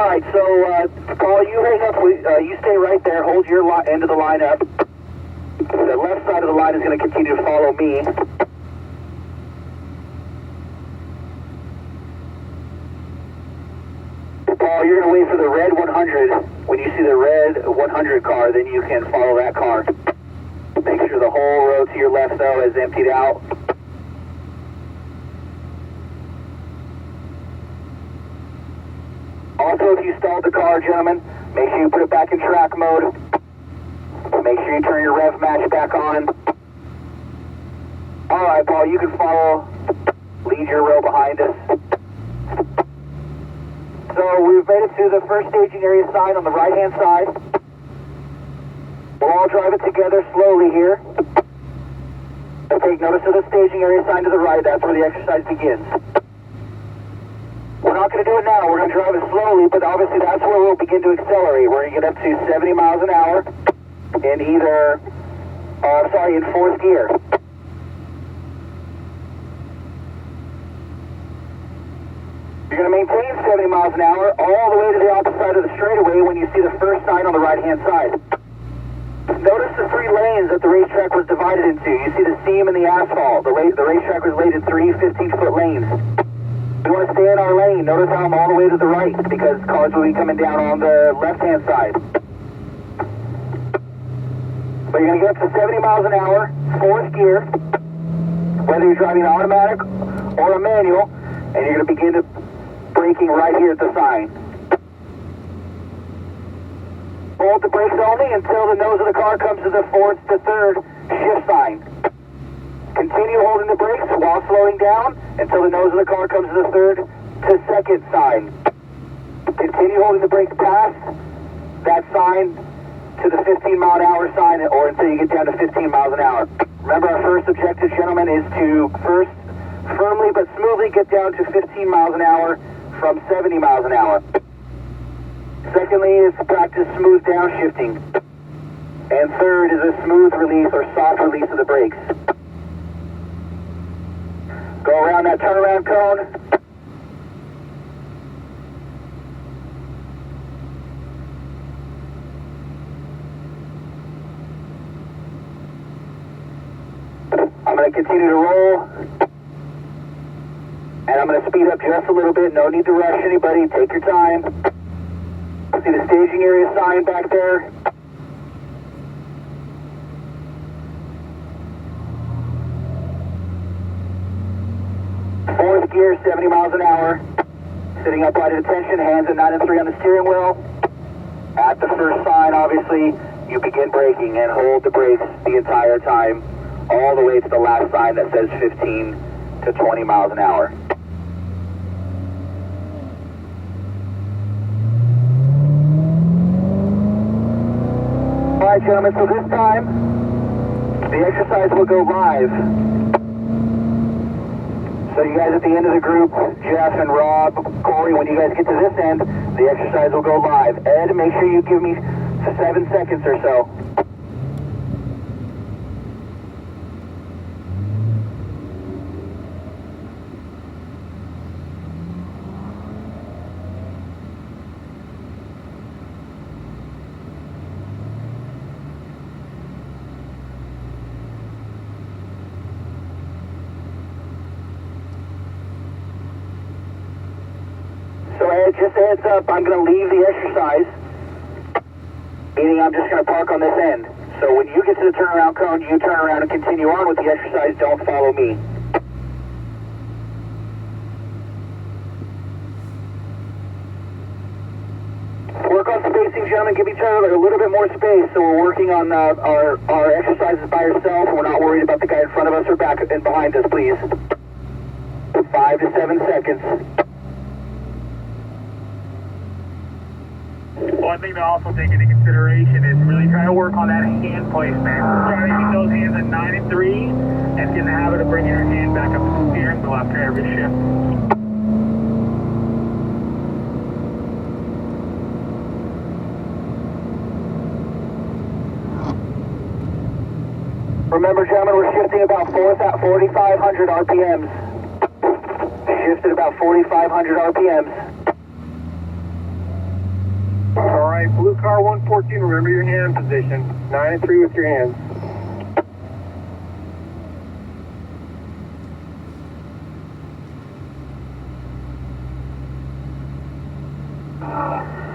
Alright, so, Paul, you hang up, you stay right there, hold your end of the line up. The left side of the line is going to continue to follow me. Paul, you're going to wait for the red 100. When you see the red 100 car, then you can follow that car. Make sure the whole row to your left, though, is emptied out. Also, if you stalled the car, gentlemen, make sure you put it back in track mode. Make sure you turn your rev match back on. Alright, Paul, you can follow, lead your row behind us. So we've made it to the first staging area sign on the right-hand side. We'll all drive it together slowly here. Take notice of the staging area sign to the right. That's where the exercise begins. We're not going to do it now. We're going to drive it slowly, but obviously that's where we'll begin to accelerate. We're going to get up to 70 miles an hour in in fourth gear. You're going to maintain 70 miles an hour all the way to the opposite side of the straightaway when you see the first sign on the right-hand side. Notice the three lanes that the racetrack was divided into. You see the seam in the asphalt. The racetrack was laid in three 15-foot lanes. We want to stay in our lane. Notice how I'm all the way to the right because cars will be coming down on the left-hand side. But you're going to get up to 70 miles an hour, fourth gear, whether you're driving an automatic or a manual, and you're going to begin to braking right here at the sign. Hold the brakes only until the nose of the car comes to the fourth to third shift sign. Continue holding the brakes while slowing down until the nose of the car comes to the third to second sign. Continue holding the brakes past that sign to the 15 mile an hour sign or until you get down to 15 miles an hour. Remember, our first objective, gentlemen, is to first firmly but smoothly get down to 15 miles an hour from 70 miles an hour. Secondly is to practice smooth downshifting. And third is a smooth release or soft release of the brakes. Go around that turnaround cone. I'm going to continue to roll. And I'm going to speed up just a little bit. No need to rush anybody. Take your time. See the staging area sign back there? Fourth gear, 70 miles an hour. Sitting upright at attention, hands at 9 and 3 on the steering wheel. At the first sign, obviously, you begin braking and hold the brakes the entire time, all the way to the last sign that says 15 to 20 miles an hour. Alright, gentlemen, so this time, the exercise will go live. So you guys at the end of the group, Jeff and Rob, Corey, when you guys get to this end, the exercise will go live. Ed, make sure you give me 7 seconds or so. Just a heads up, I'm going to leave the exercise, meaning I'm just going to park on this end. So when you get to the turnaround cone, you turn around and continue on with the exercise. Don't follow me. Work on spacing, gentlemen. Give each other a little bit more space so we're working on our exercises by ourselves. We're not worried about the guy in front of us or back and behind us, please. 5 to 7 seconds. One thing to also take into consideration is really try to work on that hand placement. Try to keep those hands at 9 and 3 and get in the habit of bringing your hand back up to the steering wheel after every shift. Remember, gentlemen, we're shifting about 4,500 RPMs. Shifted about 4,500 RPMs. car 114, remember your hand position. 9 and 3 with your hands.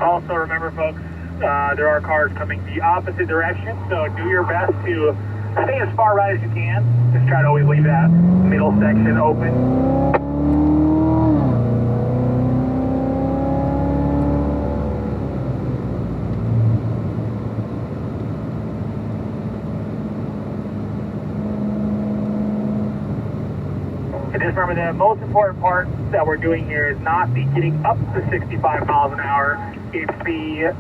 Also remember folks, there are cars coming the opposite direction, so do your best to stay as far right as you can. Just try to always leave that middle section open. And just remember the most important part that we're doing here is not the getting up to 65 miles an hour. It's the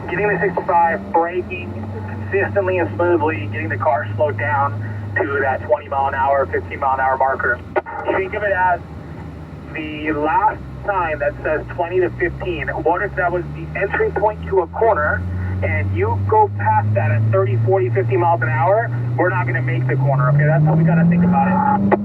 getting to 65, braking consistently and smoothly, getting the car slowed down to that 20 mile an hour, 15 mile an hour marker. You think of it as the last sign that says 20 to 15. What if that was the entry point to a corner and you go past that at 30, 40, 50 miles an hour? We're not going to make the corner, okay? That's how we got to think about it.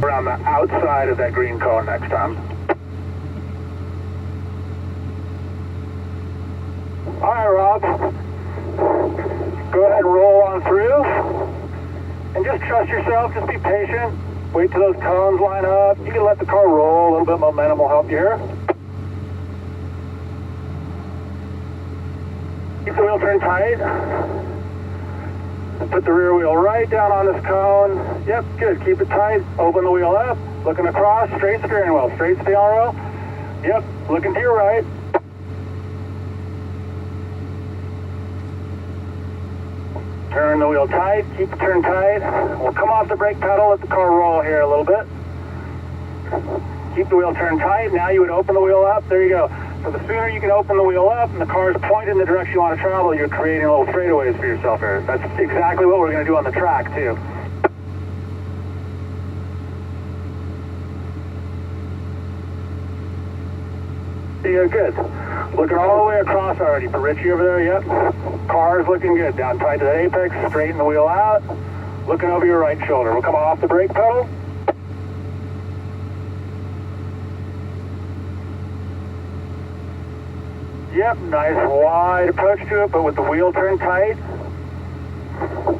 On the outside of that green cone next time. All right, Rob. Go ahead and roll on through. And just trust yourself. Just be patient. Wait till those cones line up. You can let the car roll. A little bit of momentum will help you here. Keep the wheel turned tight. Put the rear wheel right down on this cone. Yep, good. Keep it tight. Open the wheel up. Looking across. Straight steering wheel. Straight steering wheel. Yep, looking to your right. Turn the wheel tight. Keep it turned tight. We'll come off the brake pedal. Let the car roll here a little bit. Keep the wheel turned tight. Now you would open the wheel up. There you go. So the sooner you can open the wheel up and the car is pointed in the direction you want to travel, you're creating little straightaways for yourself here. That's exactly what we're going to do on the track too. Yeah, good. Looking all the way across already for Richie over there, yep. Car's looking good. Down tight to the apex, straighten the wheel out. Looking over your right shoulder. We'll come off the brake pedal. Yep, nice wide approach to it, but with the wheel turned tight.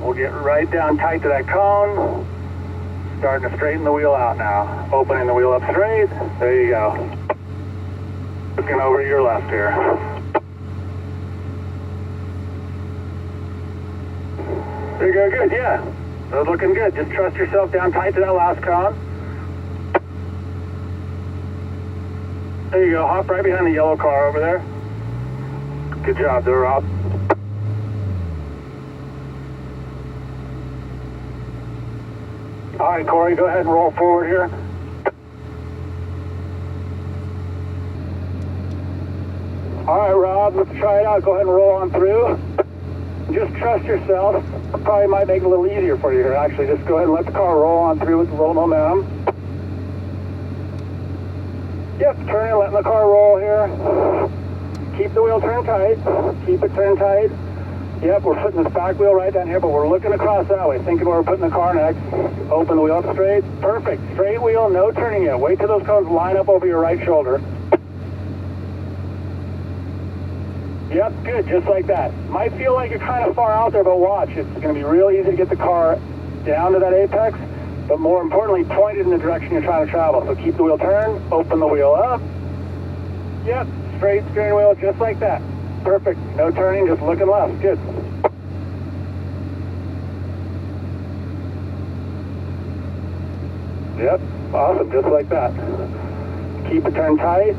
We'll get right down tight to that cone. Starting to straighten the wheel out now. Opening the wheel up straight. There you go. Looking over to your left here. There you go, good, yeah. So looking good. Just trust yourself down tight to that last cone. There you go, hop right behind the yellow car over there. Good job there, Rob. All right, Corey, go ahead and roll forward here. All right, Rob, let's try it out. Go ahead and roll on through. Just trust yourself. Probably might make it a little easier for you here, actually. Just go ahead and let the car roll on through with a little momentum. Yep, turn and letting the car roll here. Keep the wheel turned tight. Keep it turned tight. Yep, we're putting this back wheel right down here, but we're looking across that way, thinking where we're putting the car next. Open the wheel up straight. Perfect. Straight wheel, no turning yet. Wait till those cones line up over your right shoulder. Yep, good, just like that. Might feel like you're kind of far out there, but watch. It's going to be real easy to get the car down to that apex, but more importantly, pointed in the direction you're trying to travel. So keep the wheel turned, open the wheel up. Yep, straight steering wheel, just like that. Perfect, no turning, just looking left, good. Yep, awesome, just like that. Keep it turned tight.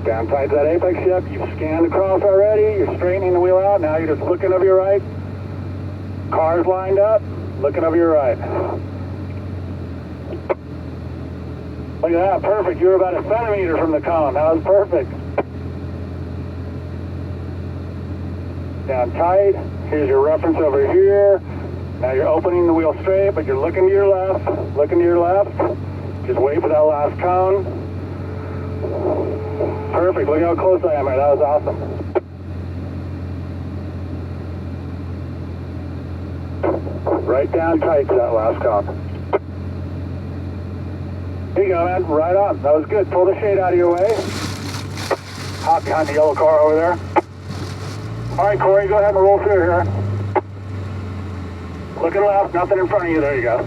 Down tight to that apex shift. You've scanned across already. You're straightening the wheel out. Now you're just looking over your right. Cars lined up. Looking over your right. Look at that. Perfect. You were about a centimeter from the cone. That was perfect. Down tight. Here's your reference over here. Now you're opening the wheel straight, but you're looking to your left. Looking to your left. Just wait for that last cone. Perfect. Look how close I am there. That was awesome. Right down tight to that last cone. Here you go, man. Right on. That was good. Pull the shade out of your way. Hop behind the yellow car over there. All right, Corey, go ahead and roll through here. Looking left, nothing in front of you. There you go.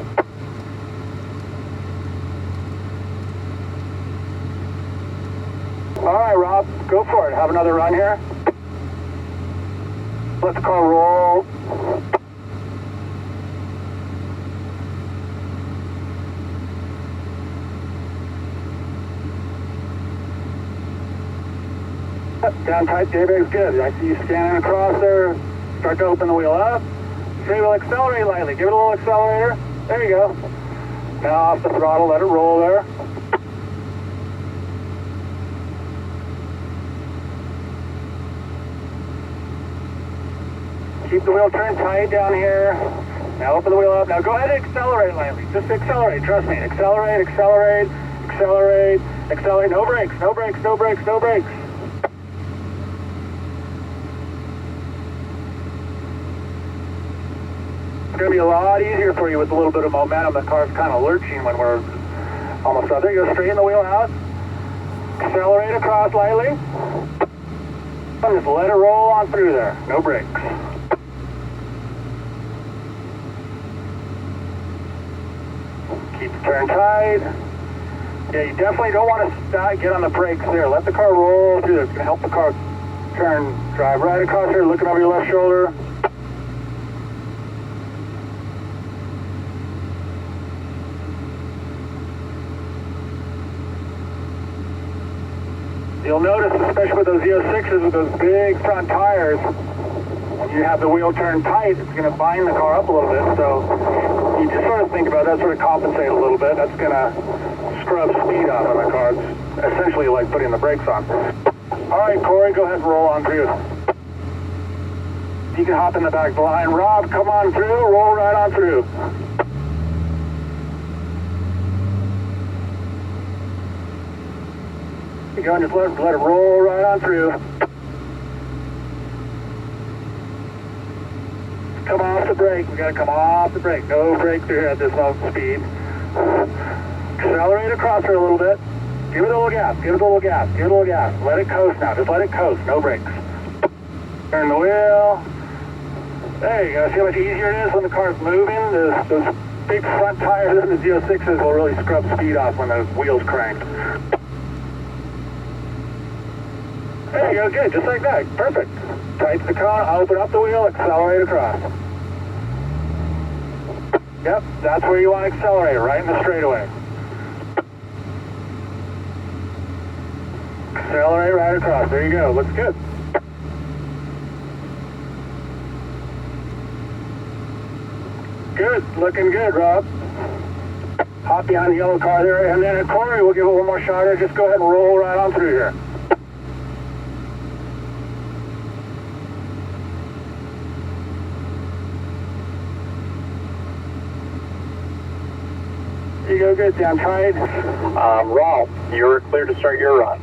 All right, Rob, go for it. Have another run here. Let the car roll. Down tight, J-Bag's good. I see you scanning across there. Start to open the wheel up. Okay, we'll accelerate lightly. Give it a little accelerator. There you go. Now off the throttle, let it roll there. Keep the wheel turned tight down here. Now open the wheel up. Now go ahead and accelerate lightly. Just accelerate, trust me. Accelerate, accelerate, accelerate, accelerate. No brakes, no brakes, no brakes, no brakes. It's going to be a lot easier for you with a little bit of momentum. The car's kind of lurching when we're almost out there. You go straighten the wheel out. Accelerate across lightly. And just let it roll on through there. No brakes. Keep the turn tight. Yeah, you definitely don't want to get on the brakes there. Let the car roll through there. It's going to help the car turn, drive right across here, looking over your left shoulder. You'll notice, especially with those Z06s with those big front tires, when you have the wheel turned tight, it's going to bind the car up a little bit. So you just sort of think about that, sort of compensate a little bit. That's going to scrub speed out of the car. It's essentially like putting the brakes on. All right, Corey, go ahead and roll on through. You can hop in the back of the line. Rob, come on through, roll right on through. You go and just let it roll right on through. Come off the brake. We got to come off the brake. No brake through here at this low speed. Accelerate across her a little bit. Give it a little gas. Give it a little gas. Give it a little gas. Let it coast now. Just let it coast. No brakes. Turn the wheel. There you go. See how much easier it is when the car's moving? Those big front tires in the Z06s will really scrub speed off when the wheels crank. There you go, good, just like that, perfect. Tight to the cone, open up the wheel, accelerate across. Yep, that's where you want to accelerate, right in the straightaway. Accelerate right across, there you go, looks good. Good, looking good, Rob. Hop behind the yellow car there, and then at Corey, we'll give it one more shot here, just go ahead and roll right on through here. You go good, down tight. Rob, you're clear to start your run.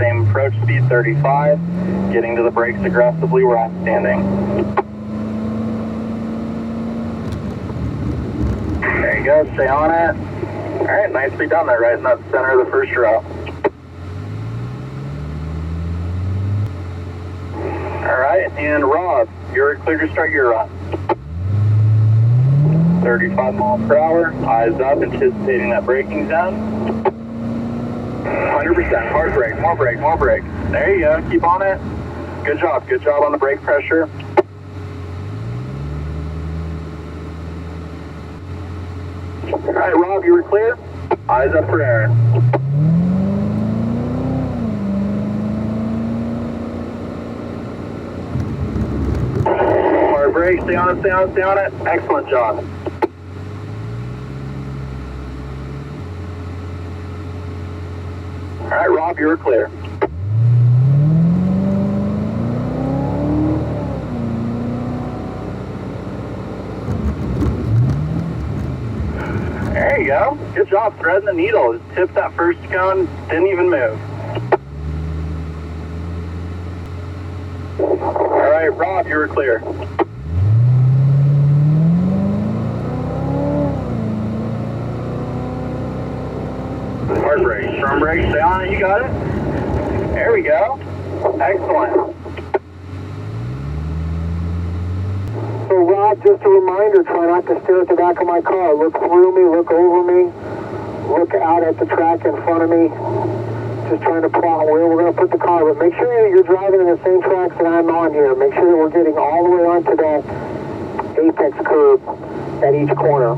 Same approach, speed 35. Getting to the brakes aggressively, we're outstanding. There you go, stay on it. Alright, nicely done there, right in that center of the first row. Alright, and Rob, you're clear to start your run. 35 miles per hour, eyes up, anticipating that braking zone. 100%, hard brake, more brake, more brake. There you go, keep on it. Good job on the brake pressure. Alright, Rob, you were clear. Eyes up for Aaron. brake. Stay on it, stay on it, stay on it. Excellent job. All right, Rob, you're clear. There you go. Good job threading the needle. Just tipped that first cone, didn't even move. All right, Rob, you were clear. Hard brake, firm brake, stay on it, you got it. There we go. Excellent. So Rob, just a reminder, try not to stare at the back of my car. Look through me, look over me, look out at the track in front of me. Just trying to plot where we're going to put the car, but make sure that you're driving in the same tracks that I'm on here. Make sure that we're getting all the way onto that apex curve at each corner.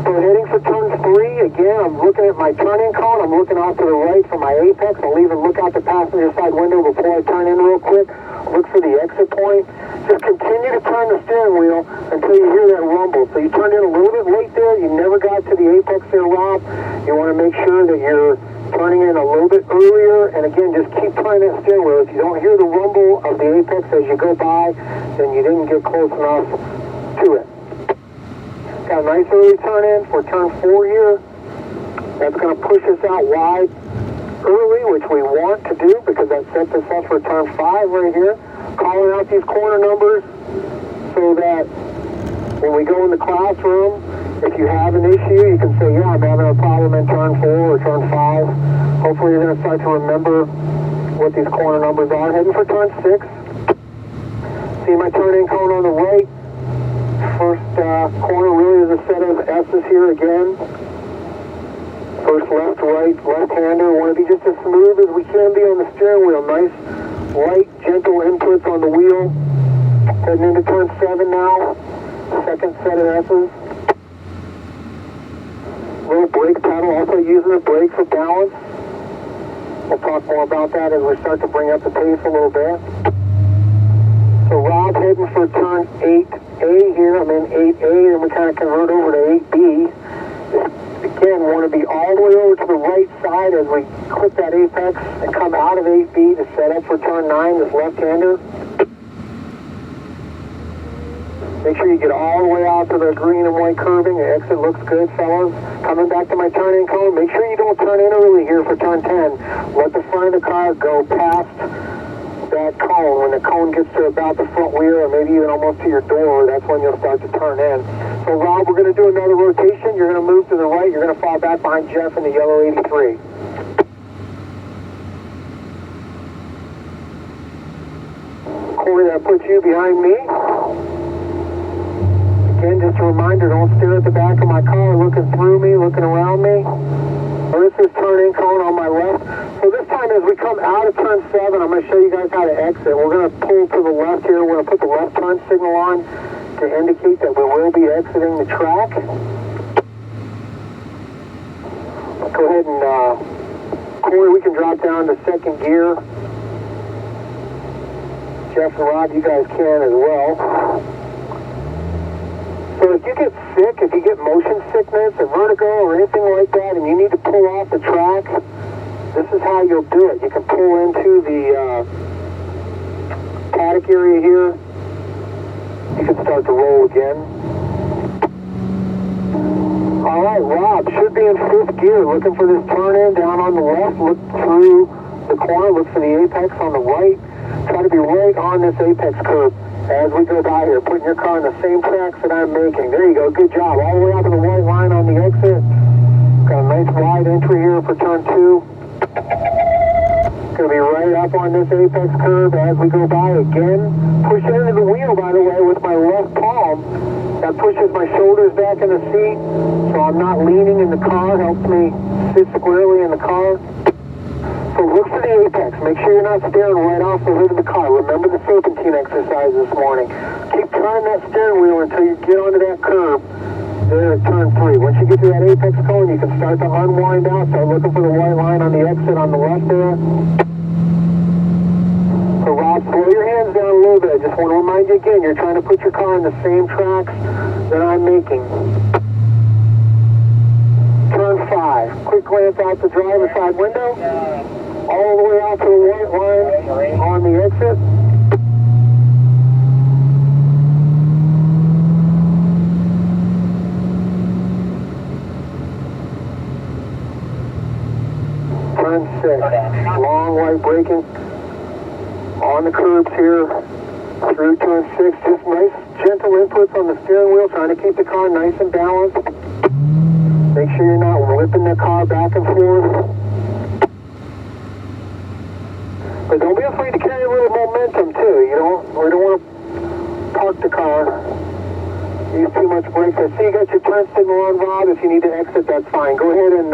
So heading for turn 3, again, I'm looking at my turning cone. I'm looking off to the right for my apex. I'll even look out the passenger side window before I turn in real quick. Look for the exit point. Just continue to turn the steering wheel until you hear that rumble. So you turned in a little bit late there. You never got to the apex there, Rob. You want to make sure that you're turning in a little bit earlier, and again, just keep turning that steering wheel. If you don't hear the rumble of the apex as you go by, then you didn't get close enough to it. Got a nice early turn in for turn 4 here. That's going to push us out wide early, which we want to do because that sets us up for turn 5 right here. Calling out these corner numbers so that when we go in the classroom, if you have an issue, you can say, yeah, I'm having a problem in turn 4 or turn 5. Hopefully you're going to start to remember what these corner numbers are. Heading for turn 6. See my turn-in cone on the right. First corner really is a set of S's here again. First left, right, left-hander. Want to be just as smooth as we can be on the steering wheel. Nice, light, gentle inputs on the wheel. Heading into turn 7 now. Second set of S's. Little brake pedal, also using the brake for balance. We'll talk more about that as we start to bring up the pace a little bit. So Rob heading for turn 8A here. I'm in 8A, and we kind of convert over to 8B. Again, want to be all the way over to the right side as we clip that apex and come out of 8B to set up for turn 9, this left-hander. Make sure you get all the way out to the green and white curbing. The exit looks good, fellas. Coming back to my turn-in cone. Make sure you don't turn in early here for turn 10. Let the front of the car go past that cone. When the cone gets to about the front wheel or maybe even almost to your door, that's when you'll start to turn in. So, Rob, we're going to do another rotation. You're going to move to the right. You're going to fall back behind Jeff in the yellow 83. Corey, that puts you behind me. Again, just a reminder, don't stare at the back of my car, looking through me, looking around me. This is turn-in cone on my left. So this time as we come out of turn 7, I'm going to show you guys how to exit. We're going to pull to the left here. We're going to put the left turn signal on to indicate that we will be exiting the track. Go ahead and, Corey, we can drop down to second gear. Jeff and Rob, you guys can as well. So if you get sick, if you get motion sickness or vertigo or anything like that and you need to pull off the track, this is how you'll do it. You can pull into the paddock area here. You can start to roll again. All right, Rob, should be in 5th gear, looking for this turn-in down on the left. Look through the corner, look for the apex on the right. Try to be right on this apex curve as we go by here, putting your car in the same tracks that I'm making. There you go, good job. All the way up to the white line on the exit. Got a nice wide entry here for turn 2. Going to be right up on this apex curve as we go by again. Push into the wheel, by the way, with my left palm. That pushes my shoulders back in the seat, so I'm not leaning in the car. Helps me sit squarely in the car. So look for the apex. Make sure you're not staring right off the hood of the car. Remember the serpentine exercise this morning. Keep turning that steering wheel until you get onto that curb there at turn 3. Once you get to that apex cone, you can start to unwind out. Start looking for the white line on the exit on the left there. So Rob, slow your hands down a little bit. just want to remind you again, you're trying to put your car in the same tracks that I'm making. Turn 5. Quick glance out the driver's side window. All the way out to the white line on the exit. Turn 6. Long white braking. On the curbs here. Through turn 6. Just nice, gentle inputs on the steering wheel, trying to keep the car nice and balanced. Make sure you're not whipping the car back and forth. But don't be afraid to carry a little momentum too. We don't want to park the car. Use too much brakes. I see you got your turn signal on, Rob. If you need to exit, that's fine. Go ahead and,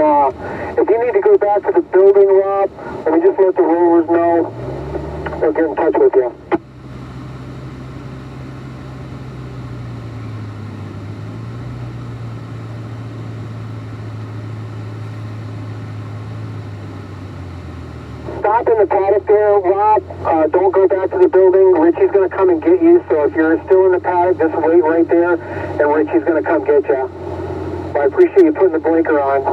if you need to go back to the building, Rob, let me just let the rovers know. They'll get in touch with you. Stop in the paddock there, Rob. Don't go back to the building. Richie's going to come and get you. So if you're still in the paddock, just wait right there, and Richie's going to come get you. I appreciate you putting the blinker on.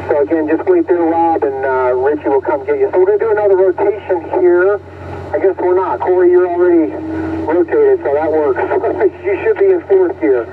So again, just wait there, Rob, and Richie will come get you. So we're going to do another rotation here. I guess we're not. Corey, you're already rotated, so that works. You should be in 4th gear.